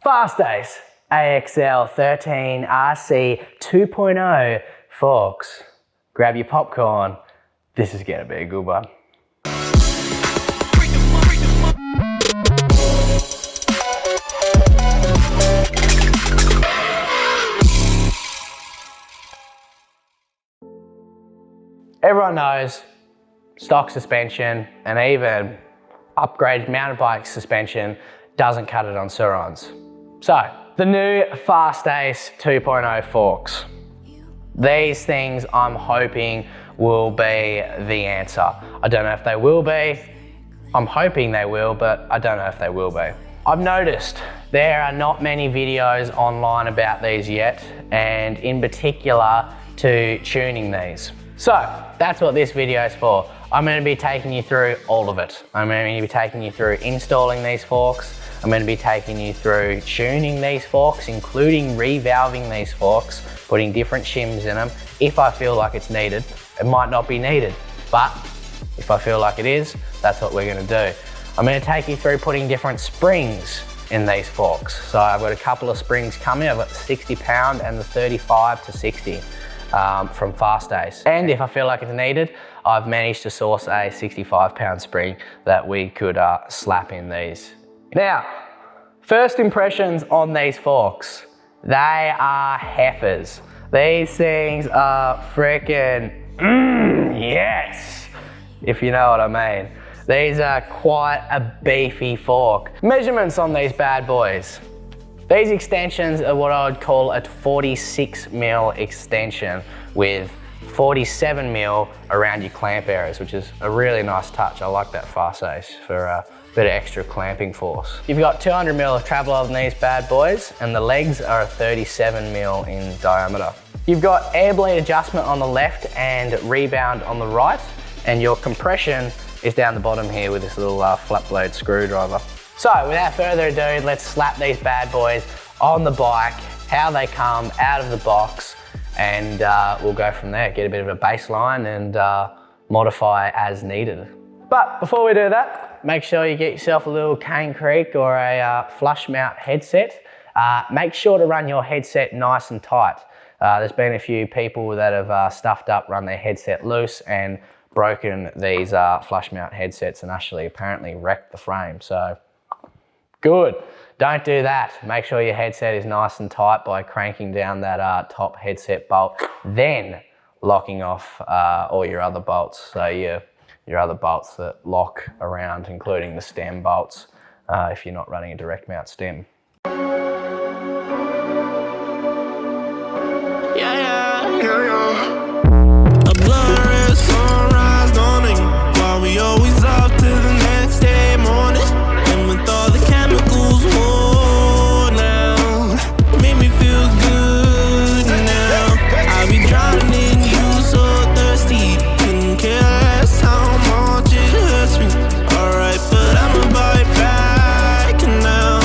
Fastace ALX13RC 2.0 forks. Grab your popcorn. This is gonna be a good one. Everyone knows stock suspension and even upgraded mountain bike suspension doesn't cut it on Surons. So, the new Fastace 2.0 forks. These things I'm hoping will be the answer. I don't know if they will be. I'm hoping they will, but I don't know if they will be. I've noticed there are not many videos online about these yet, and in particular to tuning these. So that's what this video is for. I'm going to be taking you through all of it. I'm going to be taking you through installing these forks. I'm going to be taking you through tuning these forks, including revalving these forks, putting different shims in them. If I feel like it's needed, it might not be needed, but if I feel like it is, that's what we're going to do. I'm going to take you through putting different springs in these forks. So I've got a couple of springs coming. I've got the 60 pound and the 35 to 60. From Fastace. And if I feel like it's needed, I've managed to source a 65 pound spring that we could slap in these. Now, first impressions on these forks. They are heifers. These things are freaking, yes, if you know what I mean. These are quite a beefy fork. Measurements on these bad boys. These extensions are what I would call a 46mm extension with 47mm around your clamp areas, which is a really nice touch. I like that Fastace for a bit of extra clamping force. You've got 200mm of travel on these bad boys, and the legs are a 37mm in diameter. You've got air bleed adjustment on the left and rebound on the right, and your compression is down the bottom here with this little flat blade screwdriver. So without further ado, let's slap these bad boys on the bike, how they come out of the box, and we'll go from there, get a bit of a baseline and modify as needed. But before we do that, make sure you get yourself a little Cane Creek or a flush mount headset. Make sure to run your headset nice and tight. There's been a few people that have stuffed up, run their headset loose and broken these flush mount headsets and actually apparently wrecked the frame. So good, don't do that. Make sure your headset is nice and tight by cranking down that top headset bolt, then locking off all your other bolts. So your other bolts that lock around, including the stem bolts, if you're not running a direct mount stem. A blurry sunrise dawning, while we always up to the next day morning. And with all the chemicals worn out, make me feel good now. I'll be drowning in you, so thirsty. Couldn't care less how much it hurts me. Alright, but I'ma bite back now.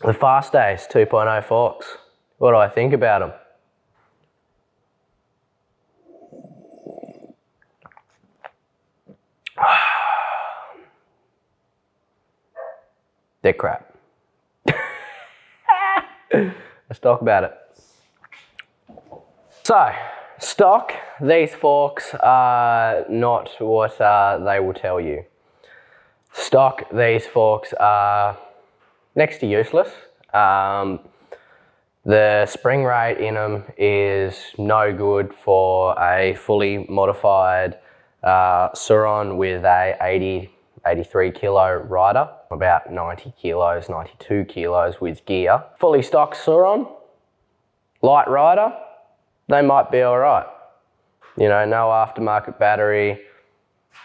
The Fastace 2.0 forks. What do I think about them? They're crap. Let's talk about it. So, stock, these forks are not what they will tell you. Stock, these forks are next to useless. The spring rate in them is no good for a fully modified Suron with a 83 kilo rider, about 90 kilos, 92 kilos with gear. Fully stock Suron, light rider, they might be all right. You know, no aftermarket battery,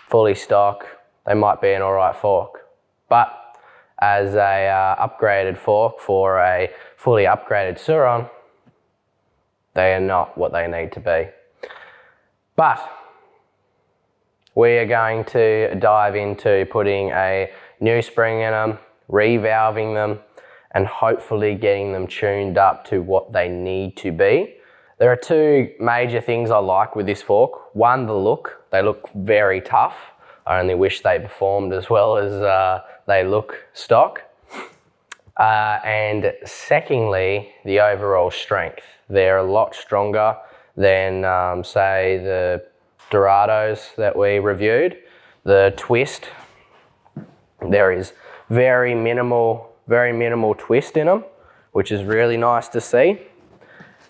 fully stock, they might be an all right fork. But as a upgraded fork for a fully upgraded Suron, they are not what they need to be. But we are going to dive into putting a new spring in them, revalving them, and hopefully getting them tuned up to what they need to be. There are two major things I like with this fork. One, the look. They look very tough. I only wish they performed as well as they look stock. And secondly, the overall strength. They're a lot stronger than, say, the Dorados that we reviewed. The twist, there is very minimal twist in them, which is really nice to see.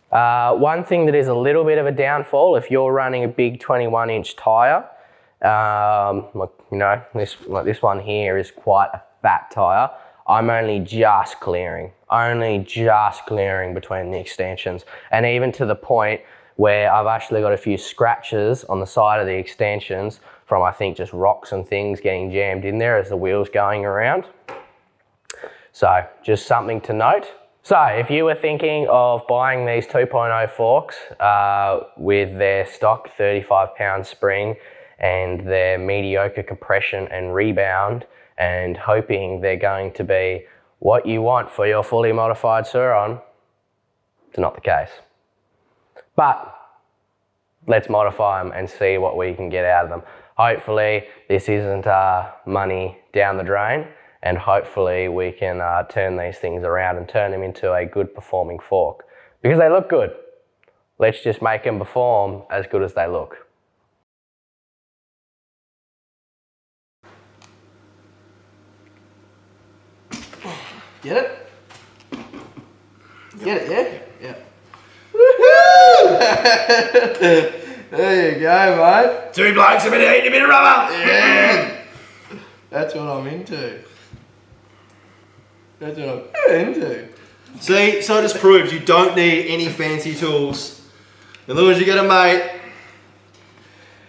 One thing that is a little bit of a downfall, if you're running a big 21-inch tyre, like, you know, this one here is quite a fat tyre. I'm only just clearing between the extensions, and even to the point where I've actually got a few scratches on the side of the extensions from, I think, just rocks and things getting jammed in there as the wheel's going around. So just something to note. So if you were thinking of buying these 2.0 forks with their stock 35-pound spring and their mediocre compression and rebound, and hoping they're going to be what you want for your fully modified Suron, it's not the case. But let's modify them and see what we can get out of them. Hopefully this isn't money down the drain, and hopefully we can turn these things around and turn them into a good performing fork, because they look good. Let's just make them perform as good as they look. Get it? Get it, yeah? Yeah. Woohoo! There you go, mate. Two blokes, a bit of heat, a bit of rubber. Yeah. That's what I'm into. That's what I'm into. See, so it just proves you don't need any fancy tools. As long as you get a mate,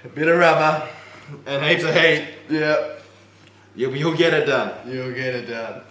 a bit of rubber, and heaps of heat, Yeah. you'll get it done. You'll get it done.